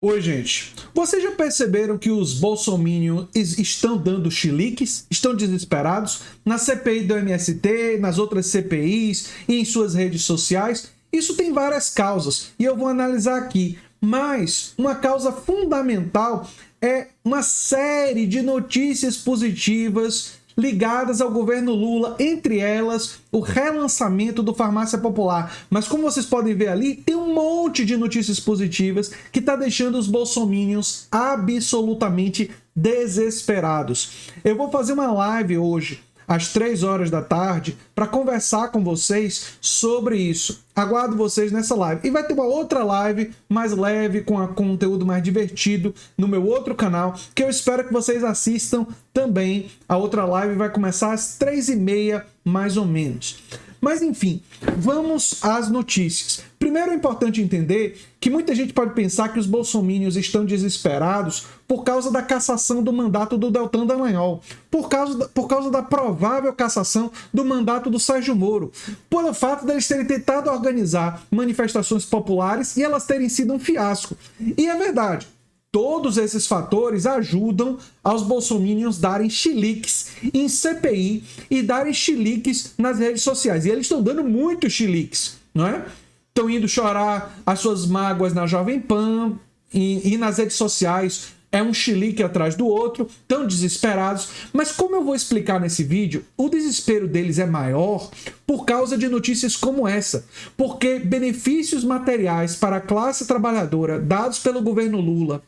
Oi, gente. Vocês já perceberam que os bolsominions estão dando chiliques? Estão desesperados? Na CPI do MST, nas outras CPIs e em suas redes sociais? Isso tem várias causas e eu vou analisar aqui. Mas uma causa fundamental é uma série de notícias positivas ligadas ao governo Lula, entre elas o relançamento do Farmácia Popular. Mas como vocês podem ver ali, tem um monte de notícias positivas que está deixando os bolsominions absolutamente desesperados. Eu vou fazer uma live hoje, às 3 horas da tarde, para conversar com vocês sobre isso. Aguardo vocês nessa live. E vai ter uma outra live mais leve, com conteúdo mais divertido, no meu outro canal, que eu espero que vocês assistam também. A outra live vai começar às 3h30, mais ou menos. Mas enfim, vamos às notícias. Primeiro é importante entender que muita gente pode pensar que os bolsominions estão desesperados por causa da cassação do mandato do Deltan Dallagnol, por causa da provável cassação do mandato do Sérgio Moro, pelo fato deles terem tentado organizar manifestações populares e elas terem sido um fiasco. E é verdade. Todos esses fatores ajudam aos bolsominions darem chiliques em CPI e darem chiliques nas redes sociais. E eles estão dando muitos chiliques, não é? Estão indo chorar as suas mágoas na Jovem Pan e nas redes sociais. É um chilique atrás do outro, tão desesperados. Mas como eu vou explicar nesse vídeo, o desespero deles é maior por causa de notícias como essa. Porque benefícios materiais para a classe trabalhadora dados pelo governo Lula,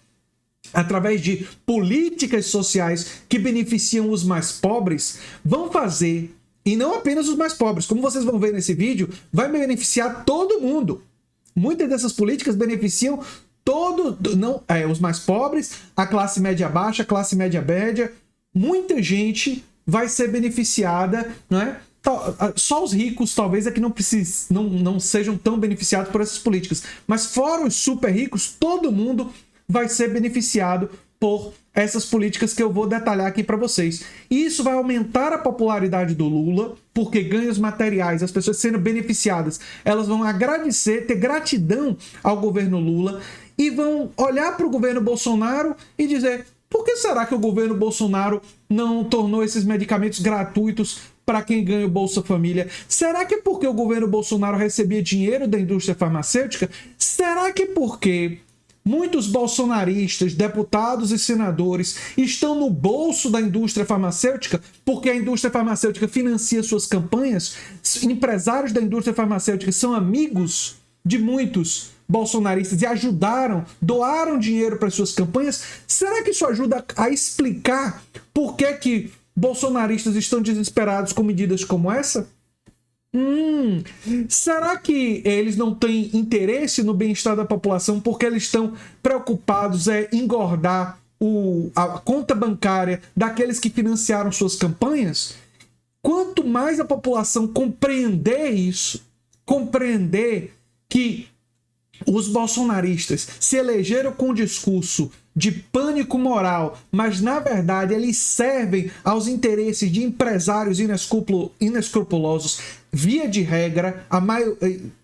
através de políticas sociais que beneficiam os mais pobres, vão fazer, e não apenas os mais pobres, como vocês vão ver nesse vídeo, vai beneficiar todo mundo. Muitas dessas políticas beneficiam os mais pobres, a classe média baixa, a classe média média. Muita gente vai ser beneficiada, não é? Só os ricos talvez é que não sejam tão beneficiados por essas políticas, mas fora os super ricos, todo mundo vai ser beneficiado por essas políticas que eu vou detalhar aqui para vocês. E isso vai aumentar a popularidade do Lula, porque ganhos materiais, as pessoas sendo beneficiadas, elas vão agradecer, ter gratidão ao governo Lula e vão olhar para o governo Bolsonaro e dizer: por que será que o governo Bolsonaro não tornou esses medicamentos gratuitos para quem ganha o Bolsa Família? Será que é porque o governo Bolsonaro recebia dinheiro da indústria farmacêutica? Será que é porque muitos bolsonaristas, deputados e senadores estão no bolso da indústria farmacêutica porque a indústria farmacêutica financia suas campanhas? Empresários da indústria farmacêutica são amigos de muitos bolsonaristas e doaram dinheiro para suas campanhas. Será que isso ajuda a explicar por que bolsonaristas estão desesperados com medidas como essa? Será que eles não têm interesse no bem-estar da população porque eles estão preocupados em engordar a conta bancária daqueles que financiaram suas campanhas? Quanto mais a população compreender isso, compreender que os bolsonaristas se elegeram com um discurso de pânico moral, mas na verdade eles servem aos interesses de empresários inescrupulosos, via de regra,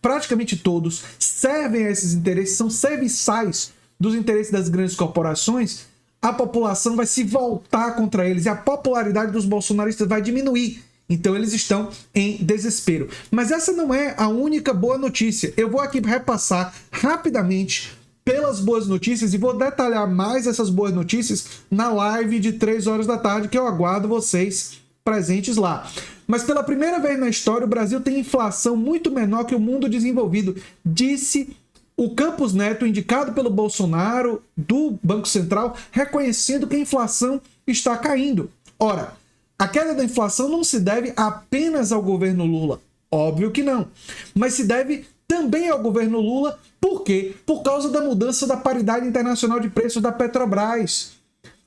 praticamente todos servem a esses interesses, são serviçais dos interesses das grandes corporações, a população vai se voltar contra eles e a popularidade dos bolsonaristas vai diminuir. Então eles estão em desespero. Mas essa não é a única boa notícia. Eu vou aqui repassar rapidamente pelas boas notícias e vou detalhar mais essas boas notícias na live de 3 horas da tarde, que eu aguardo vocês presentes lá. Mas pela primeira vez na história, o Brasil tem inflação muito menor que o mundo desenvolvido, disse o Campos Neto, indicado pelo Bolsonaro, do Banco Central, reconhecendo que a inflação está caindo. Ora, a queda da inflação não se deve apenas ao governo Lula. Óbvio que não. Mas se deve também ao governo Lula. Por quê? Por causa da mudança da paridade internacional de preços da Petrobras.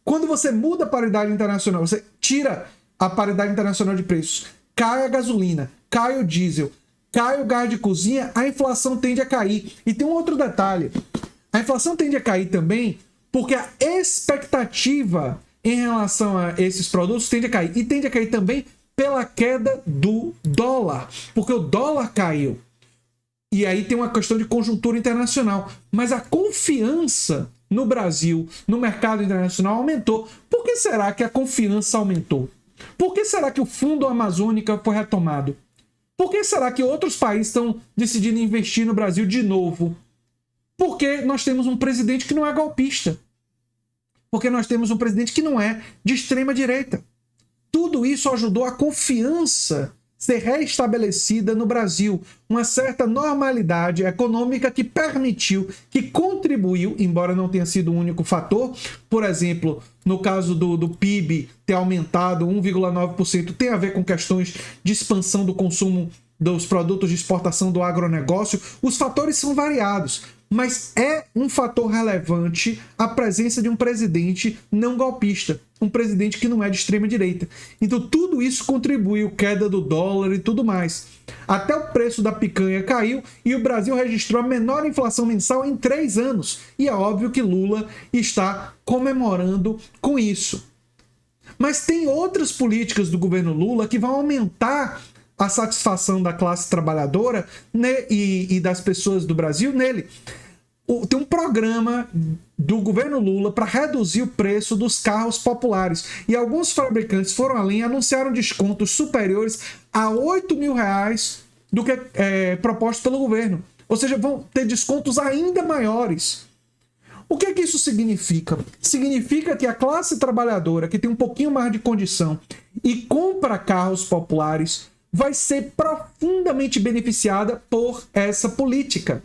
Quando você muda a paridade internacional, você tira a paridade internacional de preços, cai a gasolina, cai o diesel, cai o gás de cozinha, a inflação tende a cair. E tem um outro detalhe. A inflação tende a cair também porque a expectativa em relação a esses produtos tende a cair. E tende a cair também pela queda do dólar, porque o dólar caiu. E aí tem uma questão de conjuntura internacional. Mas a confiança no Brasil, no mercado internacional, aumentou. Por que será que a confiança aumentou? Por que será que o Fundo Amazônica foi retomado? Por que será que outros países estão decidindo investir no Brasil de novo? Porque nós temos um presidente que não é golpista. Porque nós temos um presidente que não é de extrema direita. Tudo isso ajudou a confiança ser reestabelecida no Brasil. Uma certa normalidade econômica que permitiu, que contribuiu, embora não tenha sido o único fator. Por exemplo, no caso do PIB ter aumentado 1,9%, tem a ver com questões de expansão do consumo dos produtos de exportação do agronegócio. Os fatores são variados, mas é um fator relevante a presença de um presidente não golpista, um presidente que não é de extrema direita. Então tudo isso contribuiu, queda do dólar e tudo mais. Até o preço da picanha caiu e o Brasil registrou a menor inflação mensal em 3 anos. E é óbvio que Lula está comemorando com isso. Mas tem outras políticas do governo Lula que vão aumentar a satisfação da classe trabalhadora, né, e das pessoas do Brasil nele. Tem um programa do governo Lula para reduzir o preço dos carros populares. E alguns fabricantes foram além e anunciaram descontos superiores a R$8.000 do que proposto pelo governo. Ou seja, vão ter descontos ainda maiores. O que isso significa? Significa que a classe trabalhadora que tem um pouquinho mais de condição e compra carros populares vai ser profundamente beneficiada por essa política.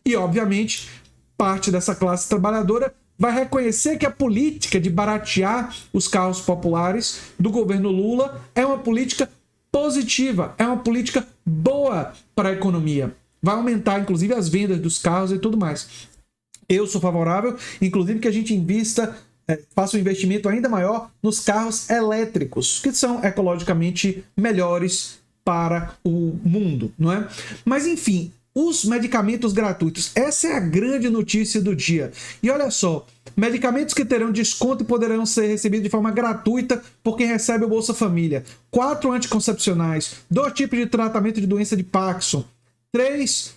E, obviamente, parte dessa classe trabalhadora vai reconhecer que a política de baratear os carros populares do governo Lula é uma política positiva, é uma política boa para a economia. Vai aumentar, inclusive, as vendas dos carros e tudo mais. Eu sou favorável, inclusive, que a gente faça um investimento ainda maior nos carros elétricos, que são ecologicamente melhores para o mundo, não é? Mas, enfim, os medicamentos gratuitos, essa é a grande notícia do dia. E olha só, medicamentos que terão desconto e poderão ser recebidos de forma gratuita por quem recebe o Bolsa Família. 4 anticoncepcionais, 2 tipos de tratamento de doença de Parkinson, 3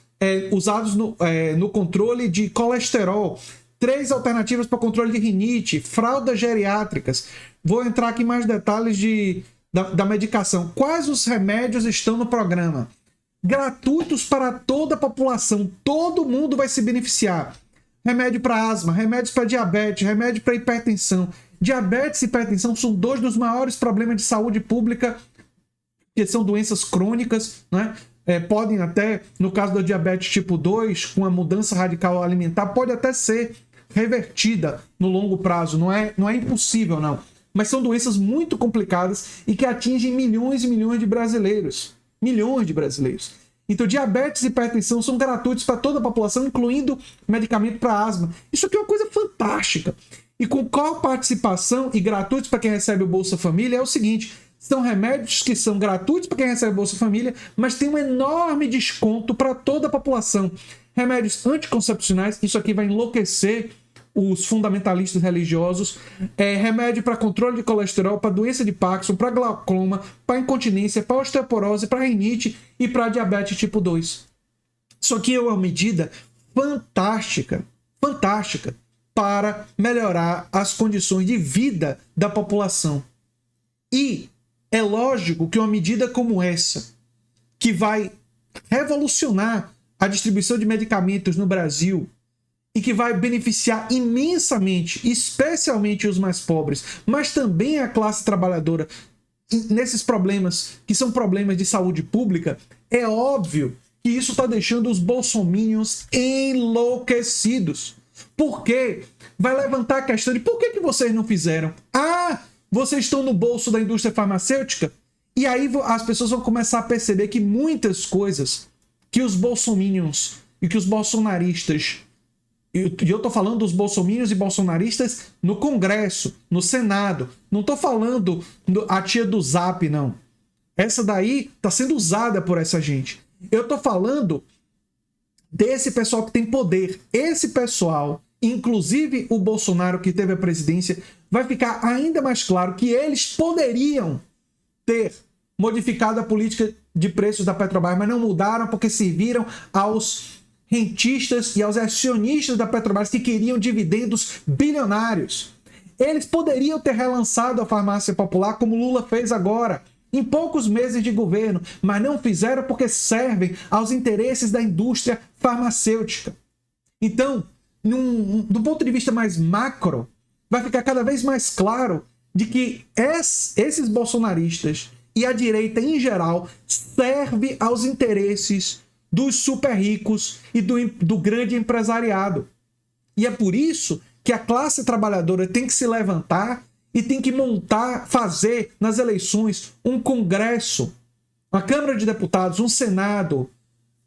usados no controle de colesterol, 3 alternativas para controle de rinite, fraldas geriátricas. Vou entrar aqui em mais detalhes da medicação. Quais os remédios estão no programa? Gratuitos para toda a população. Todo mundo vai se beneficiar. Remédio para asma, remédios para diabetes, remédio para hipertensão. Diabetes e hipertensão são 2 dos maiores problemas de saúde pública, que são doenças crônicas, né? Podem até, no caso da diabetes tipo 2, com a mudança radical alimentar, pode até ser revertida no longo prazo. Não é impossível, não. Mas são doenças muito complicadas e que atingem milhões e milhões de brasileiros. Milhões de brasileiros. Então, diabetes e hipertensão são gratuitos para toda a população, incluindo medicamento para asma. Isso aqui é uma coisa fantástica. E com qual participação e gratuitos para quem recebe o Bolsa Família é o seguinte: são remédios que são gratuitos para quem recebe o Bolsa Família, mas tem um enorme desconto para toda a população. Remédios anticoncepcionais, isso aqui vai enlouquecer os fundamentalistas religiosos, remédio para controle de colesterol, para doença de Parkinson, para glaucoma, para incontinência, para osteoporose, para rinite e para diabetes tipo 2. Isso aqui é uma medida fantástica, fantástica, para melhorar as condições de vida da população. E é lógico que uma medida como essa, que vai revolucionar a distribuição de medicamentos no Brasil, e que vai beneficiar imensamente, especialmente os mais pobres, mas também a classe trabalhadora, nesses problemas que são problemas de saúde pública, é óbvio que isso está deixando os bolsominions enlouquecidos. Porque vai levantar a questão de por que vocês não fizeram? Ah, vocês estão no bolso da indústria farmacêutica? E aí as pessoas vão começar a perceber que muitas coisas que os bolsominions e que os bolsonaristas, e eu estou falando dos bolsominions e bolsonaristas no Congresso, no Senado. Não estou falando a tia do Zap, não. Essa daí está sendo usada por essa gente. Eu estou falando desse pessoal que tem poder. Esse pessoal, inclusive o Bolsonaro que teve a presidência, vai ficar ainda mais claro que eles poderiam ter modificado a política de preços da Petrobras, mas não mudaram porque serviram aos rentistas e aos acionistas da Petrobras que queriam dividendos bilionários. Eles poderiam ter relançado a farmácia popular como Lula fez agora, em poucos meses de governo, mas não fizeram porque servem aos interesses da indústria farmacêutica. Então, do ponto de vista mais macro, vai ficar cada vez mais claro de que esses bolsonaristas e a direita em geral serve aos interesses dos super ricos e do grande empresariado. E é por isso que a classe trabalhadora tem que se levantar e tem que fazer nas eleições um Congresso, uma Câmara de Deputados, um Senado,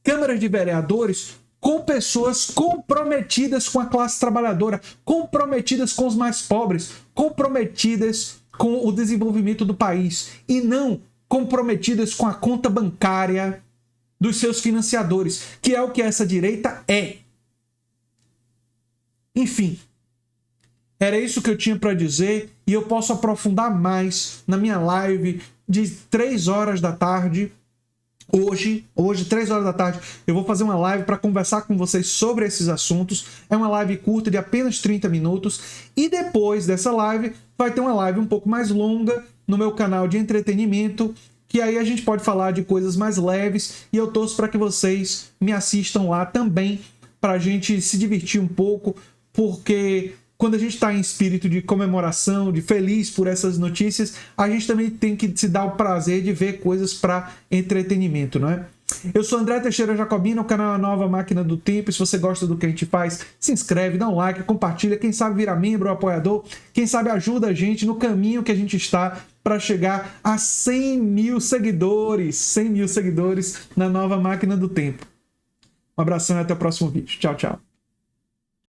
câmaras de vereadores com pessoas comprometidas com a classe trabalhadora, comprometidas com os mais pobres, comprometidas com o desenvolvimento do país e não comprometidas com a conta bancária dos seus financiadores, que é o que essa direita é. Enfim, era isso que eu tinha para dizer e eu posso aprofundar mais na minha live de 3 horas da tarde. Hoje, 3 horas da tarde, eu vou fazer uma live para conversar com vocês sobre esses assuntos. É uma live curta de apenas 30 minutos. E depois dessa live, vai ter uma live um pouco mais longa no meu canal de entretenimento, que aí a gente pode falar de coisas mais leves. E eu torço para que vocês me assistam lá também, para a gente se divertir um pouco, porque quando a gente está em espírito de comemoração, de feliz por essas notícias, a gente também tem que se dar o prazer de ver coisas para entretenimento, não é? Eu sou André Teixeira Jacobino, o canal A Nova Máquina do Tempo. Se você gosta do que a gente faz, se inscreve, dá um like, compartilha. Quem sabe vira membro ou apoiador. Quem sabe ajuda a gente no caminho que a gente está para chegar a 100 mil seguidores. 100 mil seguidores na Nova Máquina do Tempo. Um abração e até o próximo vídeo. Tchau, tchau.